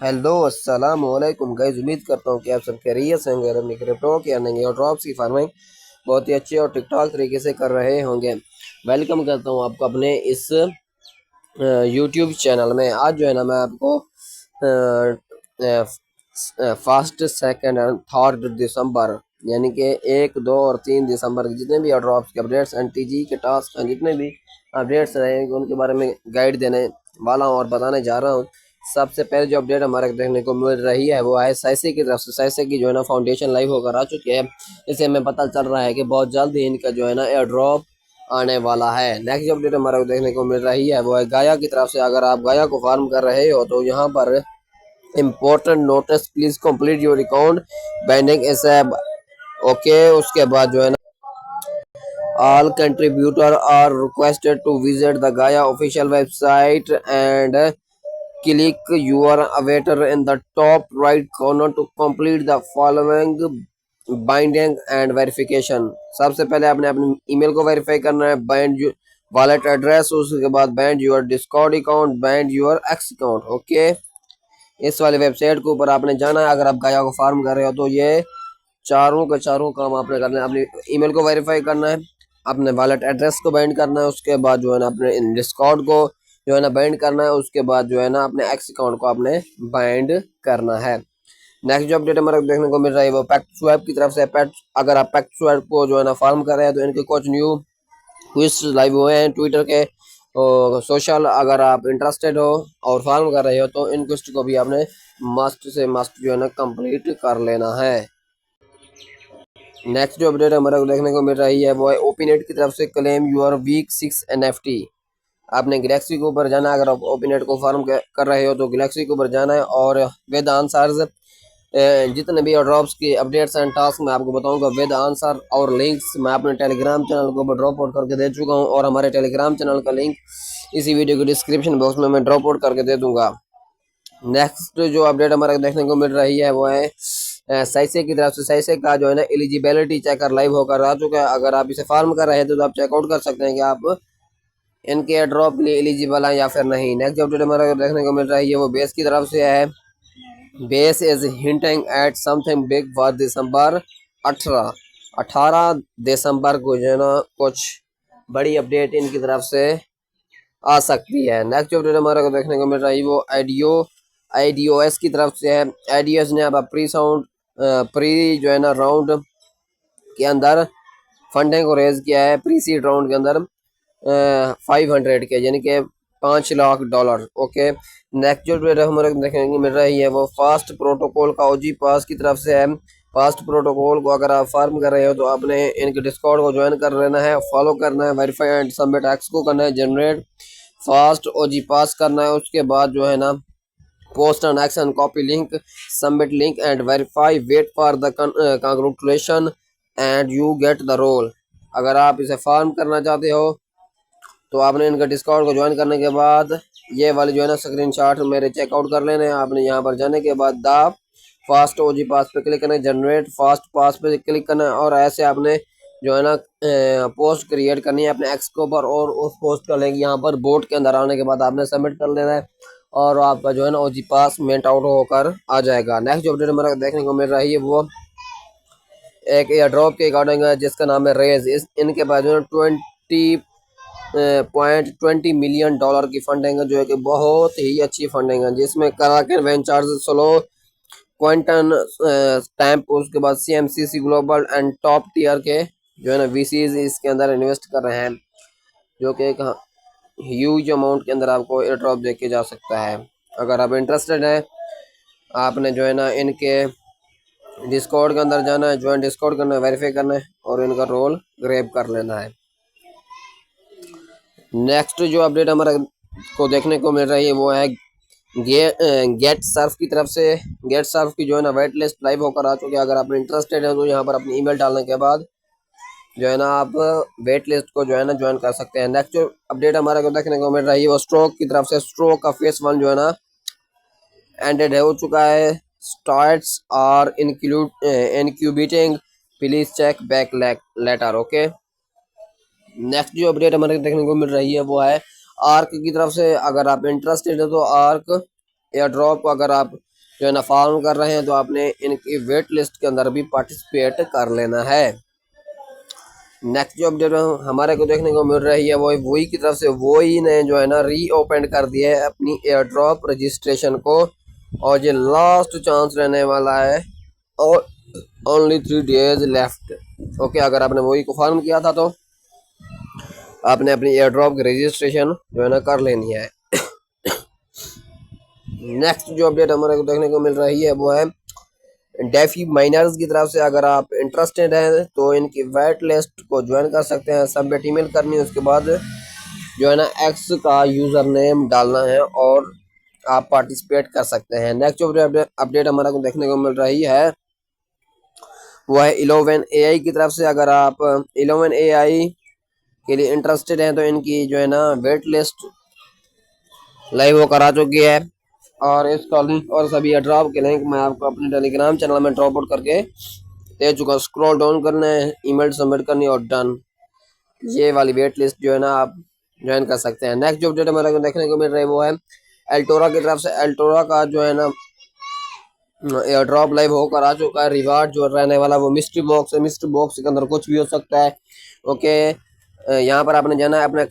Hello अस्सलाम वालेकुम guys. उम्मीद करता हूँ कि आप सब खैरियत से होंगे और अपनी क्रिप्टो की अर्निंग और ड्रॉप्स की फार्मिंग बहुत ही अच्छी और ठीक ठाक तरीके से कर रहे होंगे। वेलकम करता हूँ आपको अपने इस यूट्यूब चैनल में। आज जो है ना मैं आपको फर्स्ट सेकंड एंड थर्ड दिसंबर यानी कि 1, 2 और 3 दिसंबर के जितने भी ड्रॉप्स के अपडेट्स एंड टीजी के टास्क हैं, जितने भी अपडेट्स रहेंगे उनके बारे में गाइड देने वाला हूँ और बताने जा रहा हूँ। सबसे पहले जो अपडेट हमारे देखने को मिल रही है वो है साइसे की तरफ से। साइसे की जो है ना फाउंडेशन लाइव होकर आ चुकी है। इसे हमें पता चल रहा है कि बहुत जल्द ही इनका जो है ना एयर ड्रॉप आने वाला है। नेक्स्ट अपडेट हमारे को देखने को मिल रही है वो है गाया की तरफ से। अगर आप गाया को फार्म कर रहे हो तो यहाँ पर important notice, please complete your account binding एसएब। ओके, उसके बाद जो है ना all contributor are requested to visit the Gaia official website and click your avatar in the top right corner to complete the following binding and verification. सबसे पहले आपने अपनी ईमेल को वेरीफाई करना है, बाइंड वॉलेट एड्रेस, उसके बाद bind your Discord account, bind your x account. Okay, इस वाले वेबसाइट के ऊपर आपने जाना है। अगर आप गाया को फार्म कर रहे हो तो ये चारों के चारों काम आपने करना है। अपनी ईमेल को वेरीफाई करना है, अपने वॉलेट एड्रेस को बाइंड करना है, उसके बाद जो है ना अपने डिस्कॉर्ड को जो है ना बाइंड करना है, उसके बाद जो है ना अपने एक्स अकाउंट को आपने बाइंड करना है। नेक्स्ट जो अपडेट हमारे देखने को मिल रहा है वो पैक्ट स्वैप की तरफ से। पैक्ट अगर आप पैक्ट स्वैप को जो है ना फार्म कर रहे हैं तो इनके कुछ न्यू क्विज लाइव हुए हैं ट्विटर के और सोशल। अगर आप इंटरेस्टेड हो और फार्म कर रहे हो तो इन क्विज को भी आपने मस्ट से मस्ट जो है ना कंप्लीट कर लेना है। नेक्स्ट जो अपडेट हमारे को देखने को मिल रही है वो है ओपीनेट की तरफ से क्लेम यूर वीक 6 NFT। आपने गैलेक्सी के ऊपर जाना है। अगर आप ओपीनेट को फार्म कर रहे हो तो गैलेक्सी के ऊपर जाना है और विद आंसर्स जितने भी ड्रॉप्स की अपडेट्स एंड टास्क मैं आपको बताऊंगा विद आंसर और लिंक्स मैं अपने टेलीग्राम चैनल के ऊपर ड्रॉप आउट करके दे चुका हूं और हमारे टेलीग्राम चैनल का लिंक इसी वीडियो के डिस्क्रिप्शन बॉक्स में मैं ड्रॉप आउट करके दे दूंगा। नेक्स्ट जो अपडेट हमारे देखने को मिल रही है वो है साइसे की तरफ से। साइसे का जो है ना एलिजिबिलिटी चेकर लाइव होकर आ चुका है। अगर आप इसे फार्म कर रहे हैं तो आप चेकआउट कर सकते हैं कि आप इनके एयर ड्रॉप के लिए एलिजिबल है या फिर नहीं। नेक्स्ट अपडेट हमारे देखने को मिल रही है वो बेस की तरफ से है। Base is hinting at something big for December 18 दिसंबर को जो है ना कुछ बड़ी अपडेट इनकी तरफ से आ सकती है। नेक्स्ट अपडेट हमारे को देखने को मिल रही है वो आईडीओएस की तरफ से है। आईडीओएस ने अब प्री जो है ना राउंड के अंदर फंडिंग को रेज किया है। प्री सीड राउंड के अंदर 500 के यानी कि $5 लाख। ओके, नेक्स्ट जो हमारे देखने को मिल रही है वो फास्ट प्रोटोकॉल का ओजी पास की तरफ से है। फास्ट प्रोटोकॉल को अगर आप फार्म कर रहे हो तो आपने इनके डिस्कॉर्ड को ज्वाइन कर लेना है, फॉलो करना है, वेरीफाई एंड सबमिट एक्स को करना है, जनरेट फास्ट ओजी पास करना है। उसके बाद जो है ना post and action, copy link, submit link and verify, wait for the congratulation and you get the role. अगर आप इसे फार्म करना चाहते हो तो आपने इनका डिस्कॉर्ड को ज्वाइन करने के बाद ये वाली जो है ना स्क्रीनशॉट मेरे चेकआउट कर लेने हैं। आपने यहाँ पर जाने के बाद द फास्ट ओजी पास पे क्लिक करना है, जनरेट फास्ट पास पे क्लिक करना है और ऐसे आपने जो है ना पोस्ट क्रिएट करनी है अपने एक्स के ऊपर और उस पोस्ट का लिंक यहाँ पर बोट के अंदर आने के बाद आपने सबमिट कर लेना है और आपका जो है ना ओजी पास मिंट आउट होकर आ जाएगा। नेक्स्ट जो अपडेट हमारा देखने को मिल रही है वो एक एयर ड्रॉप के अकॉर्डिंग है जिसका नाम है रेज। इनके पास जो है 20.20 मिलियन डॉलर की फंडिंग है जो है कि बहुत ही अच्छी फंडिंग है, जिसमें कराकन वेंचर्स, स्लो क्वांटन स्टैम्प, उसके बाद सीएमसीसी ग्लोबल एंड टॉप टीयर के जो है ना वीसीज इसके अंदर इन्वेस्ट कर रहे हैं, जो कि एक ह्यूज अमाउंट के अंदर आपको एयर ड्रॉप दे के जा सकता है। अगर आप इंटरेस्टेड हैं आपने जो है ना इनके डिस्कॉर्ड के अंदर जाना है, ज्वाइन डिस्कॉर्ड करना है, वेरीफाई करना है और इनका रोल ग्रैब कर लेना है। नेक्स्ट जो अपडेट हमारा को देखने को मिल रही है वो है गेट सर्फ की तरफ से। गेट सर्फ की जो है ना वेट लिस्ट लाइव होकर आ चुकी है। अगर आप इंटरेस्टेड हैं तो यहाँ पर अपनी ईमेल डालने के बाद जो है ना आप वेट लिस्ट को जो है ना ज्वाइन कर सकते हैं। नेक्स्ट जो अपडेट हमारे को देखने को मिल रही है वो स्ट्रोक की तरफ से। स्ट्रोक का फेस 1 जो है ना एंडेड हो चुका है। Starts are incubating, please check back later. Okay, next जो अपडेट हमारे देखने को मिल रही है वो है आर्क की तरफ से। अगर आप इंटरेस्टेड है तो आर्क एयर ड्रॉप को अगर आप जो है ना फार्म कर रहे हैं, तो आपने इनकी वेट लिस्ट के अंदर भी पार्टिसिपेट कर लेना है। नेक्स्ट जो अपडेट हमारे को देखने को मिल रही है वो वही की तरफ से, वही ने जो है ना रीओपन कर दिया है अपनी एयर ड्रॉप रजिस्ट्रेशन को, और ये लास्ट चांस रहने वाला है और ओनली 3 डेज लेफ्ट। ओके, अगर आपने वही को फार्म किया था तो आपने अपनी एयर ड्रॉप की रजिस्ट्रेशन जो है ना कर लेनी है। नेक्स्ट जो अपडेट हमारे को देखने को मिल रही है वो है डेफी माइनर्स की तरफ से। अगर आप इंटरेस्टेड हैं तो इनकी वेट लिस्ट को ज्वाइन कर सकते हैं। सबमिट ईमेल करनी है, उसके बाद जो है ना एक्स का यूज़र नेम डालना है और आप पार्टिसिपेट कर सकते हैं। नेक्स्ट जो अपडेट हमारा को देखने को मिल रही है वो है 11 AI की तरफ से। अगर आप 11 AI के लिए इंटरेस्टेड हैं तो इनकी जो है ना वेट लिस्ट लाइव होकर आ चुकी है, और इसका लिंक और सभी ड्रॉप के लिंक मैं आपको अपने टेलीग्राम चैनल में ड्रॉप आउट करके दे चुका। स्क्रॉल डाउन करना है, ईमेल सबमिट करनी और डन। ये वाली वेट लिस्ट जो है ना आप ज्वाइन कर सकते हैं। नेक्स्ट जो अपडेट हमारे को देखने को मिल रही है वो है एल्टोरा की तरफ से। एल्टोरा का जो है ना एयर ड्रॉप लाइव होकर आ चुका है। रिवार्ड जो रहने वाला वो मिस्ट्री बॉक्स है। मिस्ट्री बॉक्स के अंदर कुछ भी हो सकता है। ओके, यहाँ पर आपने जाना है, अपने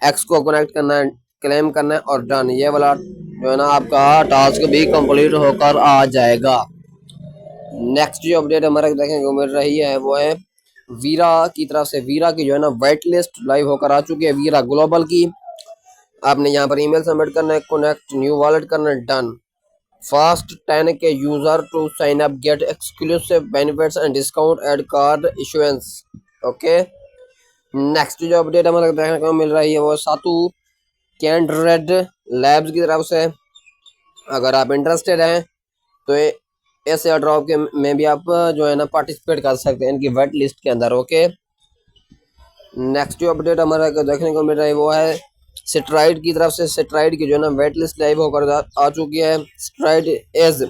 एक्स को कनेक्ट करना है, क्लेम करना है और डन। ये वाला जो है ना आपका टास्क भी कंप्लीट होकर आ जाएगा। नेक्स्ट जो अपडेट हमारे देखने को मिल रही है वो है वीरा की तरफ से। वीरा की जो है ना वेट लिस्ट लाइव होकर आ चुकी है, वीरा ग्लोबल की। आपने यहाँ पर ईमेल सबमिट करना है, कनेक्ट न्यू वॉलेट करना है, डन। फास्ट 10 के user to sign up get exclusive benefits and discount ad card issuance. Okay, next जो अपडेट हमारे देखने को मिल रही है वो सातू कैंड्रेड लैब्स की तरफ से। अगर आप इंटरेस्टेड हैं तो ऐसे ड्रॉप के में भी आप जो है ना पार्टिसिपेट कर सकते हैं इनकी वेट लिस्ट के अंदर। ओके, नेक्स्ट जो अपडेट हमारे देखने को मिल रही है वो है स्ट्राइड की तरफ से। स्ट्राइड की जो है ना वेट लिस्ट लाइव होकर आ चुकी है। Stride is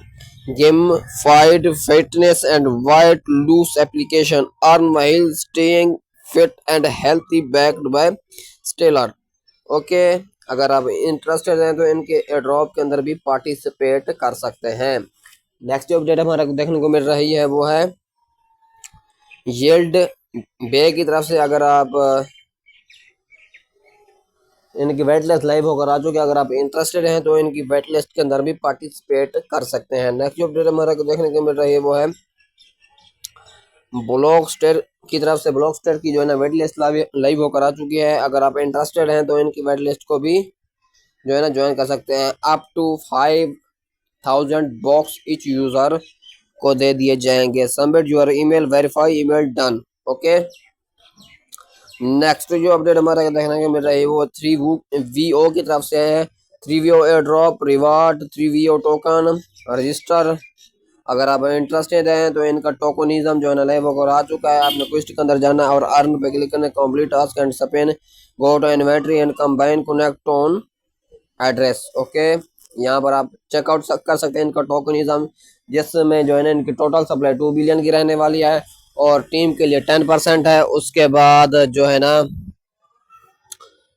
gamified fitness and weight loss application earn while staying fit and healthy backed by Stellar. Okay, अगर आप इंटरेस्टेड हैं तो इनके ड्रॉप के अंदर भी पार्टिसिपेट कर सकते हैं। नेक्स्ट जो अपडेट हमारा देखने को मिल रही है वो है येल्ड बे की तरफ से। अगर आप इनकी वेट लिस्ट लाइव होकर आ चुकी है, अगर आप इंटरेस्टेड हैं तो इनकी वेट लिस्ट के अंदर भी पार्टिसिपेट कर सकते हैं। नेक्स्ट जो अपडेट हमारा देखने को मिल रही है वो है ब्लॉकस्टर की तरफ से। ब्लॉकस्टर की जो है ना वेट लिस्ट लाइव होकर आ चुकी है। अगर आप इंटरेस्टेड हैं तो इनकी वेट लिस्ट को भी जो है ना ज्वाइन कर सकते हैं। Up to 5000 box each user को दे दिए जाएंगे। Submit your email, verify email, done. Okay, next जो अपडेट हमारे देखने को मिल रही है वो 3VO की तरफ से है। 3VO air drop reward, 3VO token register. अगर आप इंटरेस्टेड हैं तो इनका टोकनिज्म जो है ना लाइव होकर आ चुका है। आपने क्विस्ट के अंदर जाना है और अर्न पे क्लिक करना है, complete task and spin, go to inventory and combine connect on address. Okay, यहाँ पर आप चेकआउट कर सकते हैं इनका टोकनिज्म, जिसमें जो है ना इनकी टोटल सप्लाई 2 बिलियन की रहने वाली है और टीम के लिए 10% है। उसके बाद जो है ना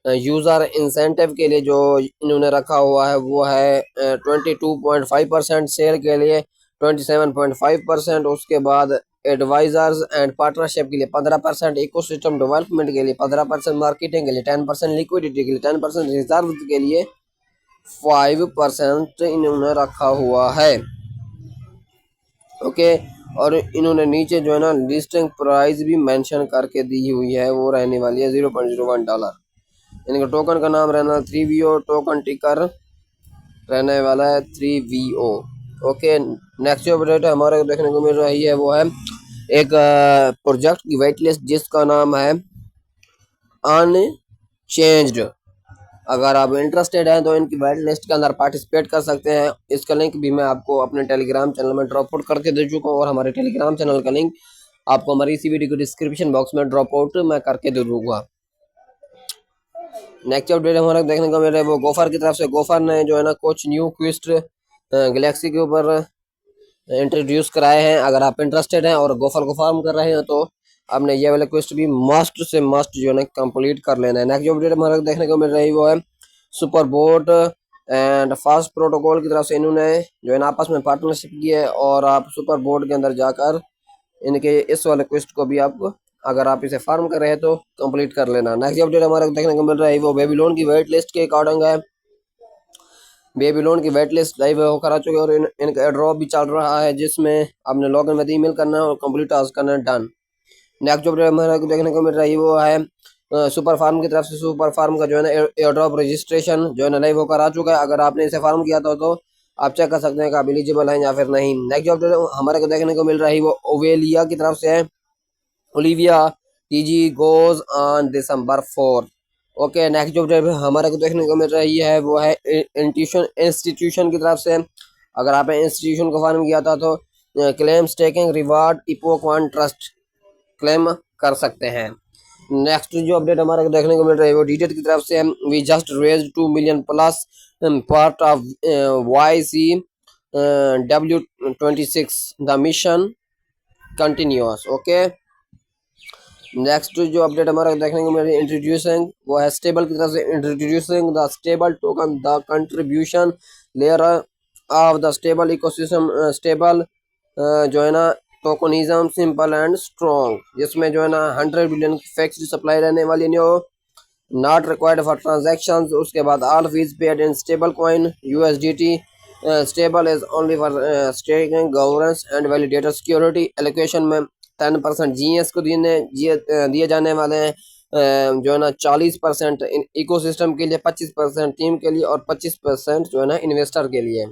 यूज़र इंसेंटिव के लिए जो इन्होंने रखा हुआ है वो है 22.5%, सेल के लिए 27.5%। उसके बाद एडवाइजर्स एंड पार्टनरशिप के लिए 15%, इकोसिस्टम डेवलपमेंट के लिए 15%, मार्केटिंग के लिए 10%, लिक्विडिटी के लिए 10%, रिजर्व के लिए 5% इन्होंने रखा हुआ है। ओके, और इन्होंने नीचे जो है ना लिस्टिंग प्राइस भी मेंशन करके दी हुई है, वो रहने वाली है $0.01। इनका टोकन का नाम रहना 3VO, टोकन टिकर रहने वाला है 3VO। ओके, नेक्स्ट जो अपडेट हमारे देखने को मिल रही है वो है एक प्रोजेक्ट की वेट लिस्ट जिसका नाम है अनचेंज्ड। अगर आप इंटरेस्टेड हैं तो इनकी वेट लिस्ट के अंदर पार्टिसिपेट कर सकते हैं। इसका लिंक भी मैं आपको अपने टेलीग्राम चैनल में ड्रॉप आउट करके दे चुका हूँ, और हमारे टेलीग्राम चैनल का लिंक आपको हमारी इसी वीडियो के डिस्क्रिप्शन बॉक्स में ड्रॉप आउट मैं करके दे दूँगा। नेक्स्ट अपडेट हमारा देखने को मिल रहा है वो गोफर की तरफ से। गोफर ने जो है ना कुछ न्यू क्विस्ट गैलेक्सी के ऊपर इंट्रोड्यूस कराए हैं। अगर आप इंटरेस्टेड हैं और गोफर को फार्म कर रहे हैं तो आपने ये वाले क्वेस्ट भी मस्ट से मस्ट जो है ना कंप्लीट कर लेना है। नेक्स्ट जो अपडेट हमारा देखने को मिल रही है वो है super boat and fast protocol की तरफ से इन्होंने जो है ना आपस में पार्टनरशिप की है, और आप सुपर बोर्ड के अंदर जाकर इनके इस वाले क्वेस्ट को भी आप अगर आप इसे फार्म कर रहे हैं तो कंप्लीट कर लेना। नेक्स्ट अपडेट हमारे देखने को मिल रहा है वो बेबीलोन की वेट लिस्ट के अकॉर्डिंग है। बेबीलोन की वेट लिस्ट लाइव होकर आ चुकी है और इनका एड्रॉप भी चल रहा है, जिसमें आपने लॉगिन में ईमेल करना है और कंप्लीट टास्क करना है, डन। नेक्स्ट जो अपडेट हमारे को देखने को मिल रहा है वो है सुपर फार्म की तरफ से। सुपर फार्म का जो है ना एयर ड्रॉप रजिस्ट्रेशन जो है ना लाइव होकर आ चुका है। अगर आपने इसे फार्म किया था तो आप चेक कर सकते हैं कि आप एलिजिबल हैं या फिर नहीं। नेक्स्ट जो अपडेट हमारे को देखने को मिल रहा है वो ओवेलिया की तरफ से है। Olivia TG goes on December 4। Okay, next जो अपडेट हमारे को देखने को मिल रही है वो है इंस्टीट्यूशन की तरफ से। अगर आपने इंस्टीट्यूशन को फार्म किया था तो claim staking reward epoch one trust claim कर सकते हैं। नेक्स्ट जो अपडेट हमारे को देखने को मिल रही है वो डीटेल की तरफ से है। We just raise 2 million plus part of YC W26 the mission continuous. Okay, next जो अपडेट हमारा देखने को मिल रही है इंट्रोड्यूसिंग वो है स्टेबल की तरफ से। Introducing the stable token the contribution layer of the stable ecosystem. Stable जो है ना टोकनिज्म सिंपल एंड स्ट्रॉन्ग, जिसमें जो है ना 100 बिलियन फिक्स्ड सप्लाई रहने वाली new not required for transactions. उसके बाद all fees paid in stable coin USDT। Stable is only for staking governance and validator security. Allocation में 10% GS को दिए जाने वाले हैं, जो है ना 40% इकोसिस्टम के लिए, 25% टीम के लिए और 25% जो है ना इन्वेस्टर के लिए।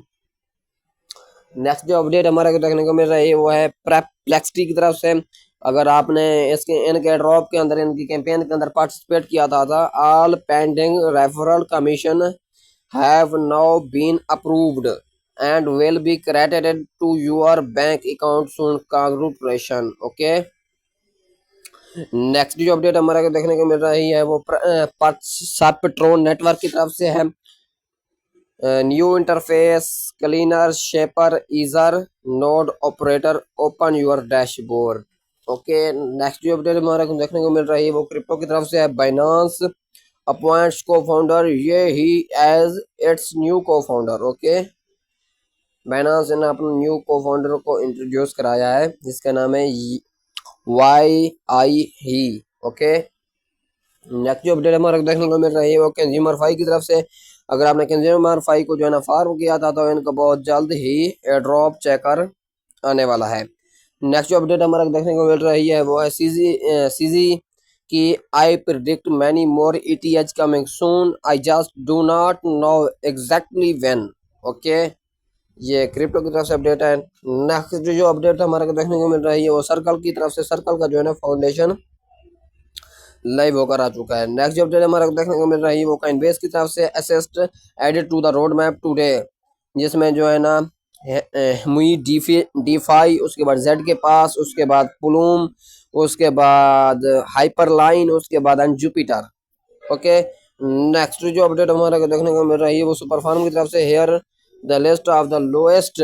नेक्स्ट जो अपडेट हमारे को देखने को मिल रही है वो है परप्लेक्सिटी की तरफ से। अगर आपने इनके ड्रॉप के अंदर, इनकी कैंपेन के अंदर पार्टिसिपेट किया था all pending referral commission have now been approved and will be credited to your bank account soon. Congratulations. Okay, next जो अपडेट हमारे को देखने को मिल रही है वो पेट्रोन नेटवर्क की तरफ से है। New interface cleaner sharper easier node operator open your dashboard. Okay, next जो अपडेट हमारे को देखने को मिल रही है वो क्रिप्टो की तरफ से है। बाइनांस अपॉइंट्स को फाउंडर ये ही एज इट्स न्यू को फाउंडर। ओके, बाइनांस ने अपने न्यू को फाउंडर को इंट्रोड्यूस कराया है जिसका नाम है YI ही। ओके, नेक्स्ट जो अपडेट हमारे देखने को मिल रही है वो कंज्यूमर फाई की तरफ से। अगर आपने कंज्यूमर फाई को जो है ना फार्म किया था तो इनको बहुत जल्द ही एयर ड्रॉप चेकर आने वाला है। नेक्स्ट जो अपडेट हमारे देखने को मिल रही है वो है सीजी की I predict many more ETH coming soon, I just do not know exactly when. Okay, ये क्रिप्टो की तरफ से अपडेट है। नेक्स्ट जो अपडेट हमारे को देखने को मिल रही है वो सर्कल की तरफ से। सर्कल का जो है ना फाउंडेशन लाइव होकर आ चुका है। नेक्स्ट जो अपडेट हमारे को देखने को मिल रही है वो काइनबेस की तरफ से। Assist added to the road map today, जिसमें जो है ना मुई डीफाई, उसके बाद जेड के पास, उसके बाद प्लूम, उसके बाद हाइपर लाइन, उसके बाद जुपिटर। ओके, नेक्स्ट जो अपडेट हमारे को देखने को मिल रही है वो सुपर फार्म की तरफ से। Here the list of the lowest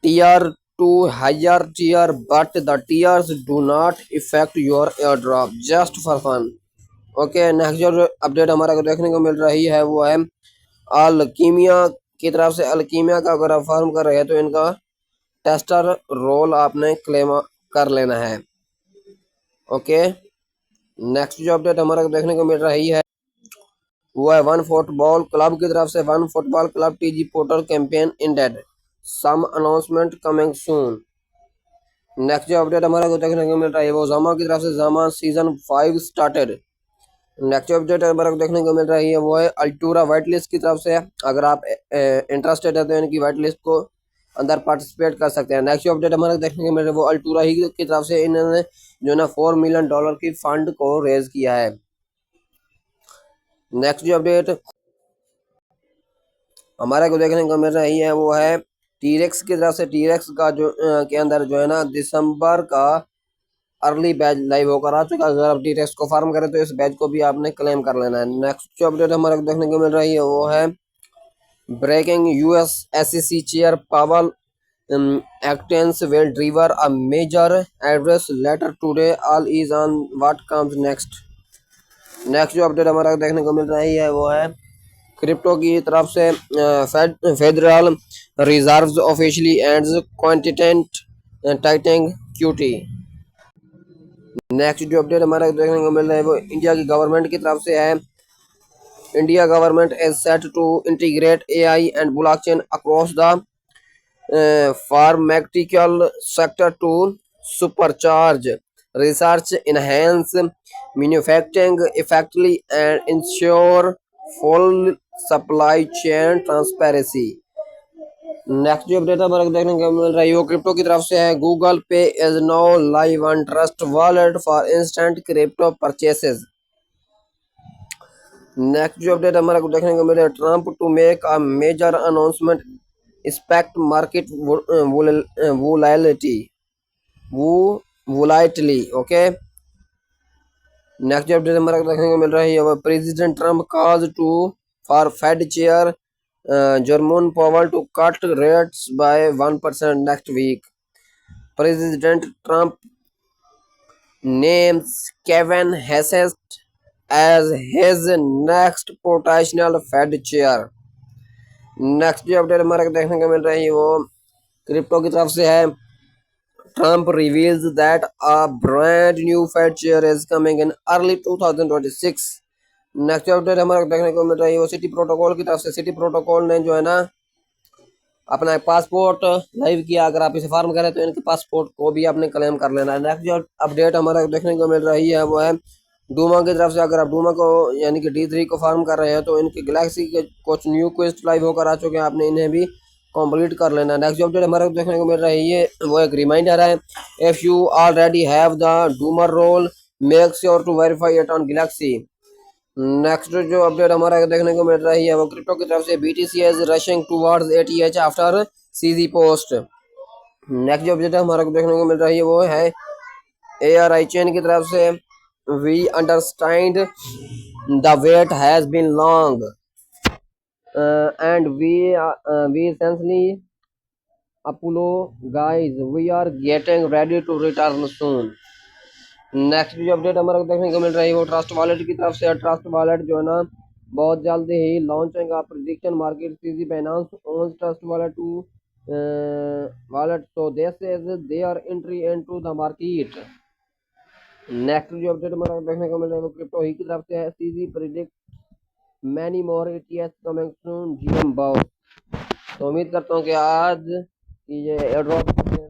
tier to higher tier, but the tiers do not affect your airdrop, just for fun. Okay, next जो अपडेट हमारे को देखने को मिल रही है वो है अल्कीमिया की तरफ से। अल्कीमिया का अगर आप फार्म कर रहे हैं तो इनका टेस्टर रोल आपने क्लेम कर लेना है। ओके, नेक्स्ट जो अपडेट हमारे को देखने को मिल रही है वो है वन फुटबॉल क्लब की तरफ से। One football club TG portal campaign ended, some announcement coming soon. Next जो अपडेट हमारे को देखने को मिल रहा है वो जामा की तरफ से। Jama season 5 started. नेक्स्ट जो अपडेट हमारे को देखने को मिल रही है वो है अल्टूरा वाइट लिस्ट की तरफ से। अगर आप इंटरेस्टेड है तो इनकी वाइट लिस्ट को अंदर पार्टिसिपेट कर सकते हैं। नेक्स्ट जो अपडेट हमारे देखने को मिल रहा है वो अल्टूरा ही की तरफ से। इन्होंने जो ना $4 मिलियन की फंड को रेज किया है। नेक्स्ट जो अपडेट हमारे को देखने को मिल रही है वो है टीरेक्स की तरफ से। टीरेक्स का जो के अंदर जो है ना दिसंबर का अर्ली बैच लाइव होकर आ चुका है। अगर आप टीरेक्स को फार्म करें तो इस बैच को भी आपने क्लेम कर लेना है। नेक्स्ट जो अपडेट हमारे को देखने को मिल रही है वो है ब्रेकिंग US SEC चेयर पावल Actens will deliver a major address later today. All is on what comes next. Next जो अपडेट हमारा देखने को मिल रही है वो है क्रिप्टो की तरफ से federal reserve officially ends quantitative tightening QT. Next जो अपडेट हमारा देखने को मिल रहा है वो इंडिया की गवर्नमेंट की तरफ से है। India government is set to integrate AI and blockchain across the pharmaceutical sector to supercharge research, enhance manufacturing effectively, and ensure full supply chain transparency। Next जो अपडेट हमारे को देखने को मिल रहा है वो क्रिप्टो की तरफ से है। Google Pay is now live on Trust Wallet for instant crypto purchases. Next जो अपडेट हमारे को देखने को मिल रहा है Trump to make a major announcement expect market volatility okay। Next update हमारा देखने को मिल रहा है president Trump calls to for Fed chair Jerome Powell to cut rates by 1% next week. President Trump names Kevin Hassett as his next potential Fed chair. Next जो update हमारे देखने को मिल रहा है वो क्रिप्टो की तरफ से है। Trump reveals that a brand new Fed chair is coming in early 2026। Next update हमारे देखने को मिल रहा है वो सिटी प्रोटोकॉल की तरफ से। सिटी प्रोटोकॉल ने जो है ना अपना पासपोर्ट लाइव किया। अगर आप इसे फार्म करें तो इनके पासपोर्ट को भी आपने क्लेम कर लेना है। नेक्स्ट जो अपडेट हमारा देखने को मिल रही है वो है डूमा की तरफ से। अगर आप डूमा को यानी कि D3 को फार्म कर रहे हैं तो इनके गैलेक्सी के कुछ न्यू क्वेस्ट लाइव होकर आ चुके हैं, आपने इन्हें भी कंप्लीट कर लेना। नेक्स्ट अपडेट हमारे को देखने को मिल रही है वो एक रिमाइंडर है। If you already have the doomer role make sure to verify it on Galaxy. Next जो अपडेट हमारा देखने को मिल रही है वो क्रिप्टो की तरफ से BTC is rushing towards ATH after CZ post. Next जो अपडेट हमारे को देखने को मिल रही है वो है ARI चेन की तरफ से। We understand the wait has been long and we essentially apologize. We are getting ready to return soon। Next जो अपडेट हमारे देखने को मिल रही है वो ट्रस्ट वॉलेट की तरफ से। ट्रस्ट वॉलेट जो है ना बहुत जल्द ही लॉन्च होगा। Prediction market CZ finance owns Trust Wallet to wallet, so this is their entry into the market। Next जो अपडेट हमारा देखने को मिल रहा है वो क्रिप्टो ही की तरफ से है। CZ predict many more ETH coming soon GM बाउ। तो उम्मीद करता हूँ कि आज की ये एयरड्रॉप के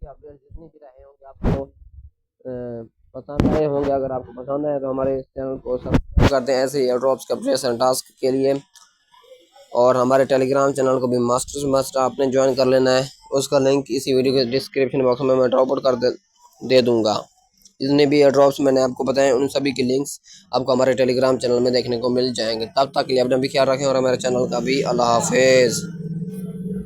अपडेट जितने भी रहे होंगे आपको पसंद आए होंगे। अगर आपको पसंद आए तो हमारे इस चैनल को सब्सक्राइब करते हैं ऐसे एयरड्रॉप्स के अपडेट्स एंड टास्क के लिए। और हमारे टेलीग्राम चैनल को भी मस्ट आपने ज्वाइन कर लेना है। उसका लिंक इसी वीडियो के डिस्क्रिप्शन बॉक्स में मैं ड्रॉप आउट कर दे दूँगा। जितने भी एयर ड्रॉप्स मैंने आपको बताए उन सभी के लिंक्स आपको हमारे टेलीग्राम चैनल में देखने को मिल जाएंगे। तब तक के लिए अपना भी ख्याल रखें और हमारे चैनल का भी। अल्लाह हाफिज़।